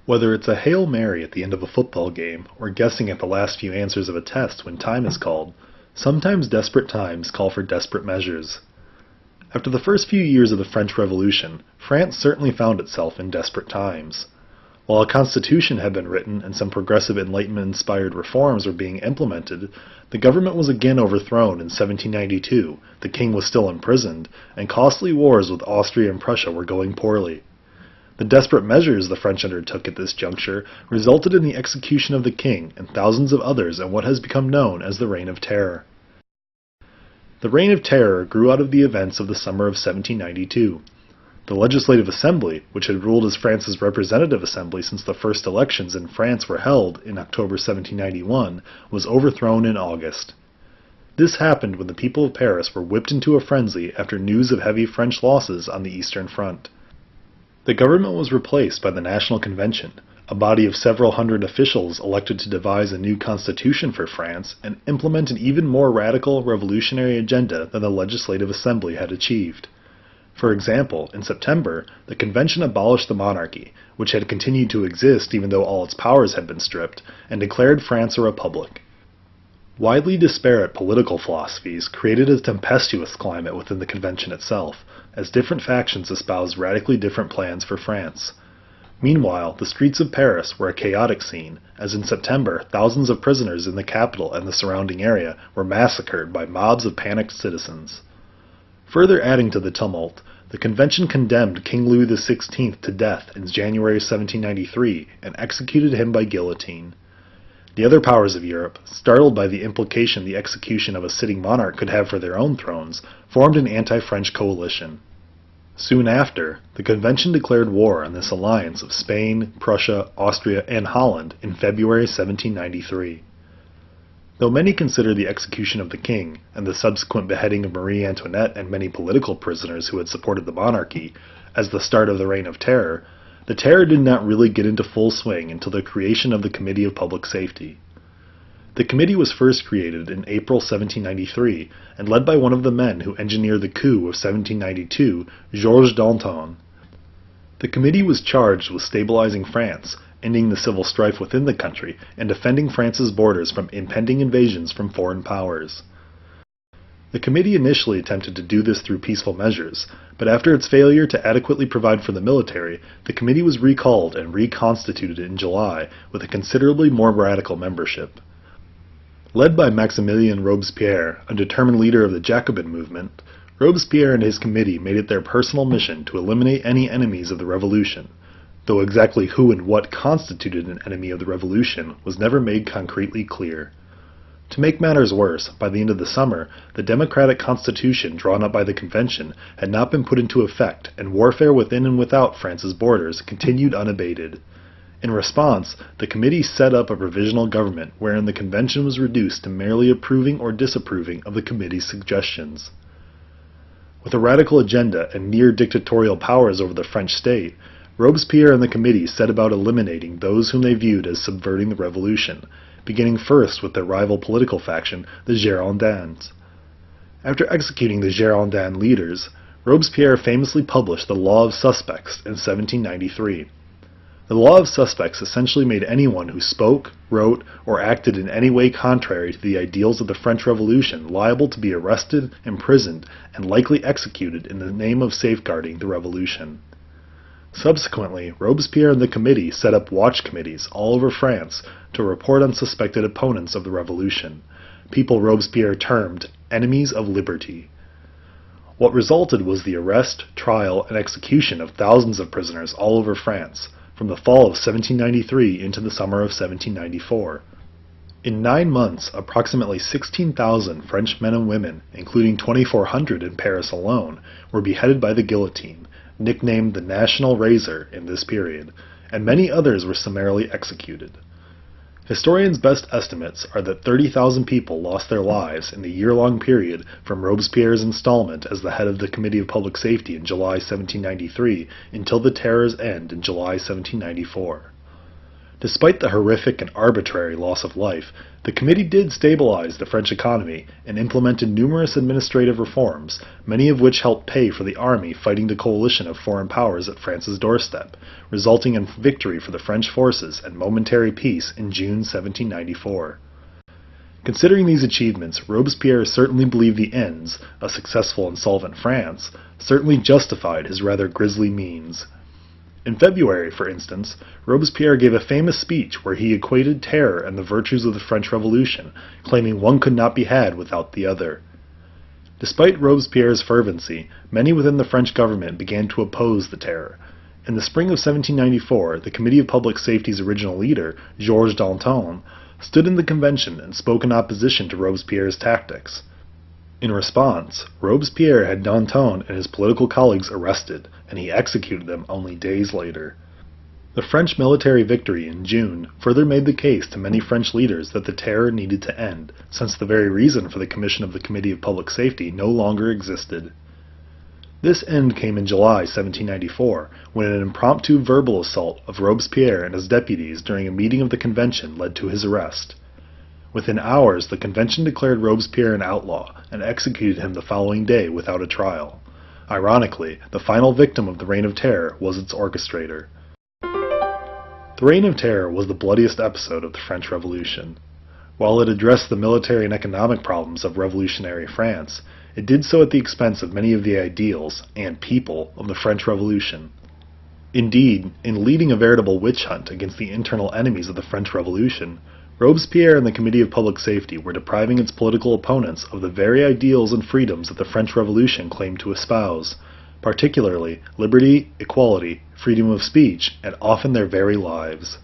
Whether it's a Hail Mary at the end of a football game or guessing at the last few answers of a test when time is called, sometimes desperate times call for desperate measures. After the first few years of the French Revolution, France certainly found itself in desperate times. While a constitution had been written and some progressive Enlightenment-inspired reforms were being implemented, the government was again overthrown in 1792, the king was still imprisoned, and costly wars with Austria and Prussia were going poorly. The desperate measures the French undertook at this juncture resulted in the execution of the king and thousands of others in what has become known as the Reign of Terror. The Reign of Terror grew out of the events of the summer of 1792. The Legislative Assembly, which had ruled as France's representative assembly since the first elections in France were held in October 1791, was overthrown in August. This happened when the people of Paris were whipped into a frenzy after news of heavy French losses on the Eastern Front. The government was replaced by the National Convention, a body of several hundred officials elected to devise a new constitution for France and implement an even more radical revolutionary agenda than the Legislative Assembly had achieved. For example, in September, the convention abolished the monarchy, which had continued to exist even though all its powers had been stripped, and declared France a republic. Widely disparate political philosophies created a tempestuous climate within the convention itself, as different factions espoused radically different plans for France. Meanwhile, the streets of Paris were a chaotic scene, as in September thousands of prisoners in the capital and the surrounding area were massacred by mobs of panicked citizens. Further adding to the tumult, the convention condemned King Louis XVI to death in January 1793 and executed him by guillotine. The other powers of Europe, startled by the implication the execution of a sitting monarch could have for their own thrones, formed an anti-French coalition. Soon after, the convention declared war on this alliance of Spain, Prussia, Austria, and Holland in February 1793. Though many consider the execution of the king and the subsequent beheading of Marie Antoinette and many political prisoners who had supported the monarchy as the start of the Reign of Terror, the terror did not really get into full swing until the creation of the Committee of Public Safety. The committee was first created in April 1793 and led by one of the men who engineered the coup of 1792, Georges Danton. The committee was charged with stabilizing France, ending the civil strife within the country, and defending France's borders from impending invasions from foreign powers. The committee initially attempted to do this through peaceful measures, but after its failure to adequately provide for the military, the committee was recalled and reconstituted in July with a considerably more radical membership. Led by Maximilien Robespierre, a determined leader of the Jacobin movement, Robespierre and his committee made it their personal mission to eliminate any enemies of the revolution, though exactly who and what constituted an enemy of the revolution was never made concretely clear. To make matters worse, by the end of the summer, the democratic constitution drawn up by the convention had not been put into effect, and warfare within and without France's borders continued unabated. In response, the committee set up a provisional government wherein the convention was reduced to merely approving or disapproving of the committee's suggestions. With a radical agenda and near dictatorial powers over the French state, Robespierre and the committee set about eliminating those whom they viewed as subverting the revolution, beginning first with their rival political faction, the Girondins. After executing the Girondin leaders, Robespierre famously published the Law of Suspects in 1793. The Law of Suspects essentially made anyone who spoke, wrote, or acted in any way contrary to the ideals of the French Revolution liable to be arrested, imprisoned, and likely executed in the name of safeguarding the revolution. Subsequently, Robespierre and the committee set up watch committees all over France to report on suspected opponents of the revolution, people Robespierre termed enemies of liberty. What resulted was the arrest, trial, and execution of thousands of prisoners all over France, from the fall of 1793 into the summer of 1794. In 9 months, approximately 16,000 French men and women, including 2,400 in Paris alone, were beheaded by the guillotine, nicknamed the National Razor in this period, and many others were summarily executed. Historians' best estimates are that 30,000 people lost their lives in the year-long period from Robespierre's installment as the head of the Committee of Public Safety in July 1793 until the terror's end in July 1794. Despite the horrific and arbitrary loss of life, the committee did stabilize the French economy and implemented numerous administrative reforms, many of which helped pay for the army fighting the coalition of foreign powers at France's doorstep, resulting in victory for the French forces and momentary peace in June 1794. Considering these achievements, Robespierre certainly believed the ends, a successful and solvent France, certainly justified his rather grisly means. In February, for instance, Robespierre gave a famous speech where he equated terror and the virtues of the French Revolution, claiming one could not be had without the other. Despite Robespierre's fervency, many within the French government began to oppose the terror. In the spring of 1794, the Committee of Public Safety's original leader, Georges Danton, stood in the convention and spoke in opposition to Robespierre's tactics. In response, Robespierre had Danton and his political colleagues arrested, and he executed them only days later. The French military victory in June further made the case to many French leaders that the terror needed to end, since the very reason for the commission of the Committee of Public Safety no longer existed. This end came in July 1794, when an impromptu verbal assault of Robespierre and his deputies during a meeting of the convention led to his arrest. Within hours, the convention declared Robespierre an outlaw and executed him the following day without a trial. Ironically, the final victim of the Reign of Terror was its orchestrator. The Reign of Terror was the bloodiest episode of the French Revolution. While it addressed the military and economic problems of revolutionary France, it did so at the expense of many of the ideals and people of the French Revolution. Indeed, in leading a veritable witch hunt against the internal enemies of the French Revolution, Robespierre and the Committee of Public Safety were depriving its political opponents of the very ideals and freedoms that the French Revolution claimed to espouse, particularly liberty, equality, freedom of speech, and often their very lives.